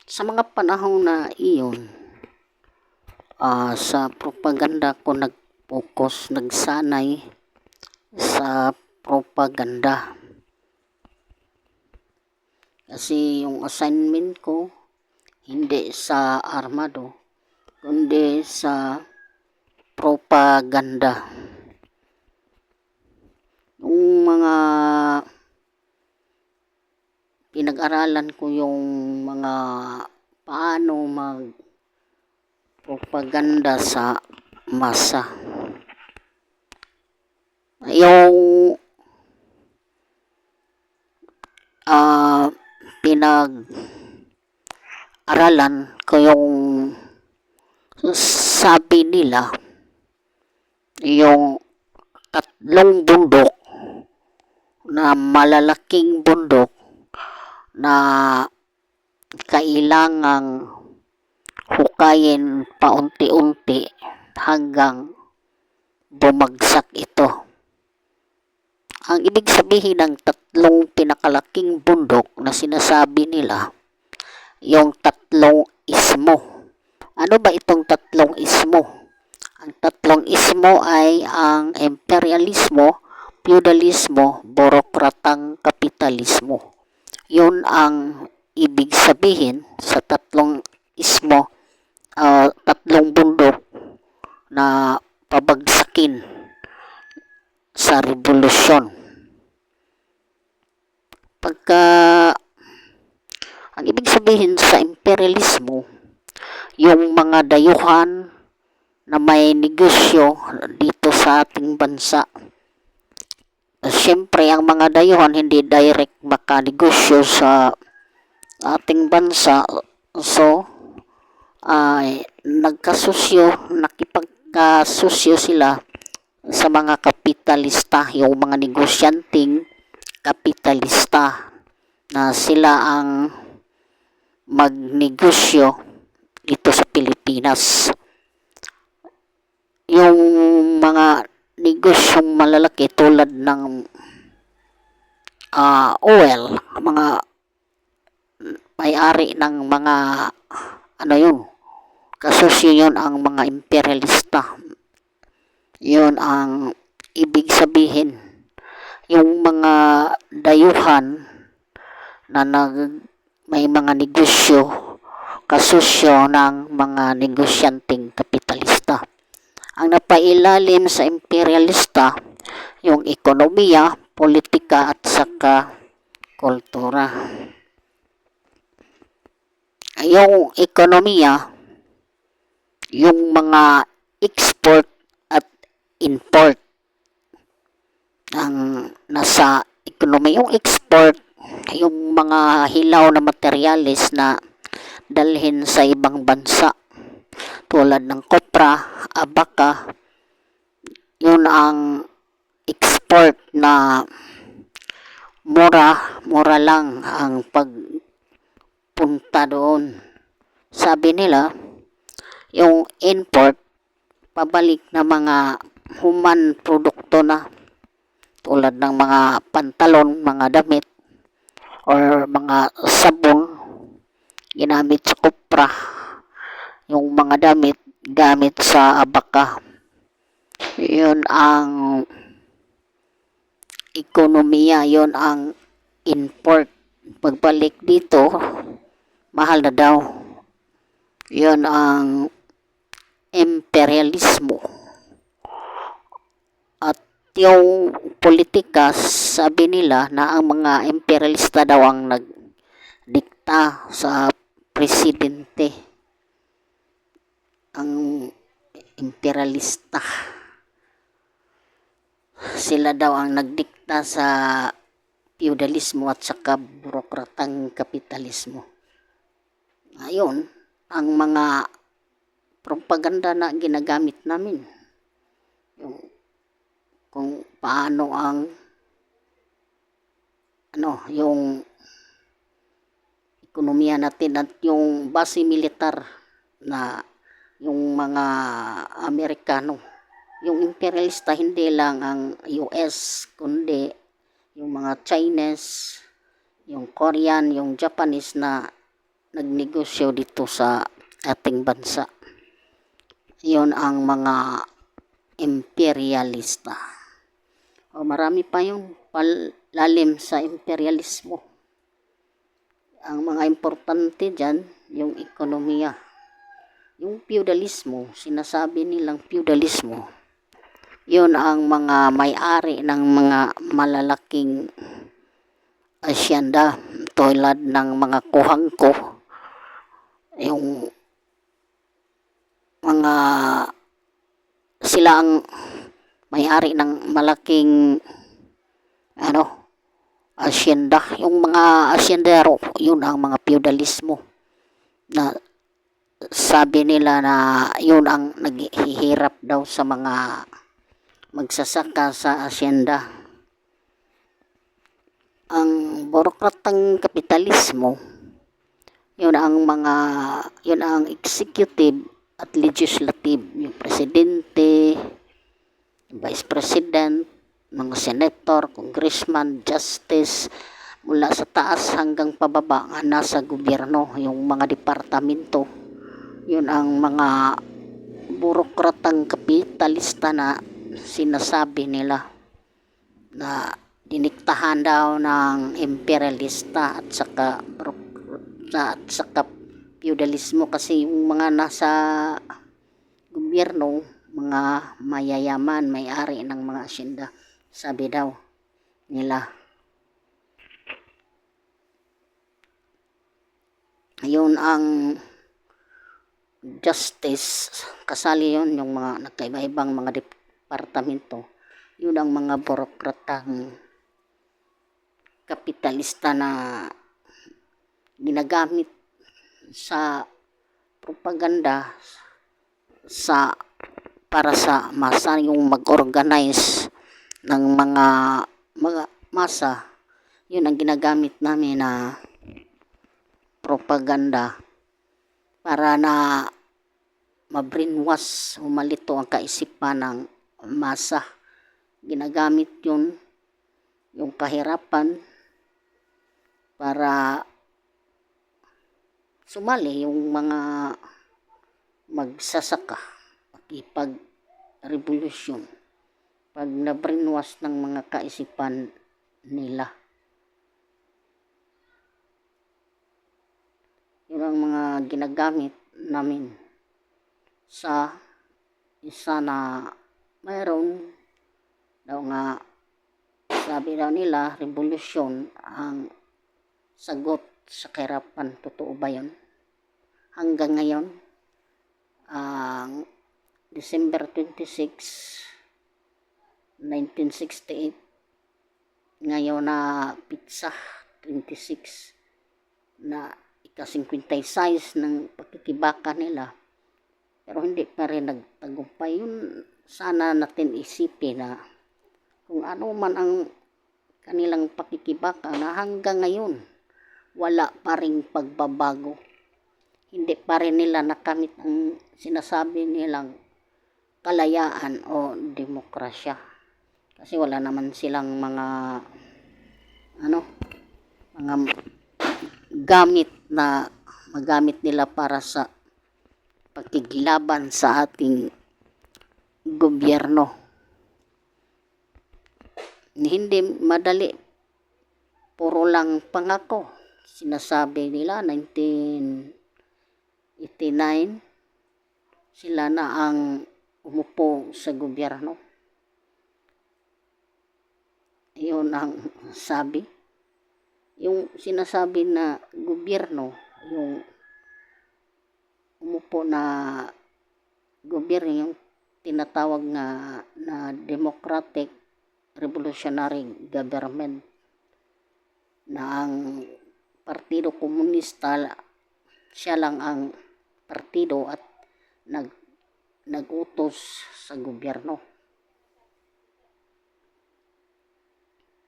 Sa mga panahon na iyon, sa propaganda ko nagsanay sa propaganda. Kasi yung assignment ko, hindi sa armado, kundi sa propaganda. Yung mga pinag-aralan ko yung mga paano propaganda sa masa. Yung pinag-aralan ko yung sabi nila yung tatlong bundok na malalaking bundok na kailangang hukayin paunti-unti hanggang bumagsak ito. Ang ibig sabihin ng tatlong pinakalaking bundok na sinasabi nila, yung tatlong ismo. Ano ba itong tatlong ismo? Ang tatlong ismo ay ang imperialismo, feudalismo, burokratang kapitalismo. Yun ang ibig sabihin sa tatlong ismo, tatlong bundok na pabagsakin sa revolusyon. Ang ibig sabihin sa imperialismo, yung mga dayuhan na may negosyo dito sa ating bansa. Siyempre, ang mga dayuhan hindi direct makanegosyo sa ating bansa. So, nakipagkasusyo sila sa mga kapitalista, yung mga negosyanting kapitalista na sila ang magnegosyo dito sa Pilipinas. Yung mga negosyong malalaki tulad ng oil, mga may-ari ng mga kasusyo yun ang mga imperialista. Yun ang ibig sabihin. Yung mga dayuhan na may mga negosyo, kasusyo ng mga negosyanteng kapitalista. Ang napailalim sa imperialista, yung ekonomiya, politika at saka kultura. Yung ekonomiya, yung mga export at import ang nasa ekonomiya. Yung export, yung mga hilaw na materyales na dalhin sa ibang bansa tulad ng kopra, abaka, yun ang export na mura lang ang pagpunta doon. Sabi nila, yung import, pabalik na mga human produkto na tulad ng mga pantalon, mga damit, or mga sabon ginamit sa kopra, yung mga damit gamit sa abaka. Yun ang ekonomiya, yun ang import. Pagbalik dito, mahal na daw. Yun ang imperialismo. At yung politika, sabi nila na ang mga imperialista daw ang nagdikta sa presidente. Ang imperialista, sila daw ang nagdikta sa feudalismo at saka burokratang kapitalismo. Ayun ang mga propaganda na ginagamit namin. Kung paano ang yung ekonomiya natin at yung base militar na yung mga Amerikano. Yung imperialista hindi lang ang US, kundi yung mga Chinese, yung Korean, yung Japanese na nagnegosyo dito sa ating bansa. Yon ang mga imperialista. O marami pa yung palalim sa imperialismo. Ang mga importante dyan, yung ekonomiya. Yung feudalismo, sinasabi nilang feudalismo, yun ang mga may-ari ng mga malalaking asyenda tulad ng mga kuhangko, yung mga sila ang may-ari ng malaking asyenda, yung mga asyendero, yun ang mga feudalismo na sabi nila na yun ang naghihirap daw sa mga magsasaka sa asyenda. Ang burokratang kapitalismo, yun ang executive at legislative, yung presidente, vice president, mga senator, congressman, justice, mula sa taas hanggang pababa nga nasa gobyerno, yung mga departamento. Yun ang mga burokratang kapitalista na sinasabi nila na diniktahan daw ng imperialista at saka feudalismo, kasi yung mga nasa gobyerno, mga mayayaman, may-ari ng mga asyenda, sabi daw nila. Yun ang justice, kasali yun yung mga nagkaiba-ibang mga departamento. Yun ang mga burokratang kapitalista na ginagamit sa propaganda para sa masa, yung mag-organize ng mga masa. Yun ang ginagamit namin na propaganda para na ma-brainwash, humalito ang kaisipan ng masa. Ginagamit yun, yung kahirapan, para sumali yung mga magsasaka, makipag-revolusyon, pag na-brainwash ng mga kaisipan nila. Yun ang mga ginagamit namin sa isa na mayroon daw nga, sabi daw nila, revolusyon ang sagot sa kahirapan. Totoo ba yun? Hanggang ngayon, ang December 26, 1968, ngayon na pizza 26 na ika-56 ng pakikibaka nila, pero hindi pa rin nagtagumpay. Yun sana natin isipin na kung ano man ang kanilang pakikibaka, na hanggang ngayon wala pa ring pagbabago. Hindi pa rin nila nakamit ang sinasabi nilang kalayaan o demokrasya. Kasi wala naman silang mga mga gamit na magamit nila para sa pagkiglaban sa ating gobyerno. Hindi madali, puro lang pangako. Sinasabi nila 1989 sila na ang umupo sa gobyerno. Yun ang sabi. Yung sinasabi na gobyerno, yung umupo na gobyerno, yung tinatawag na Democratic Revolutionary Government, na ang Partido Komunista, siya lang ang partido at nag-utos sa gobyerno.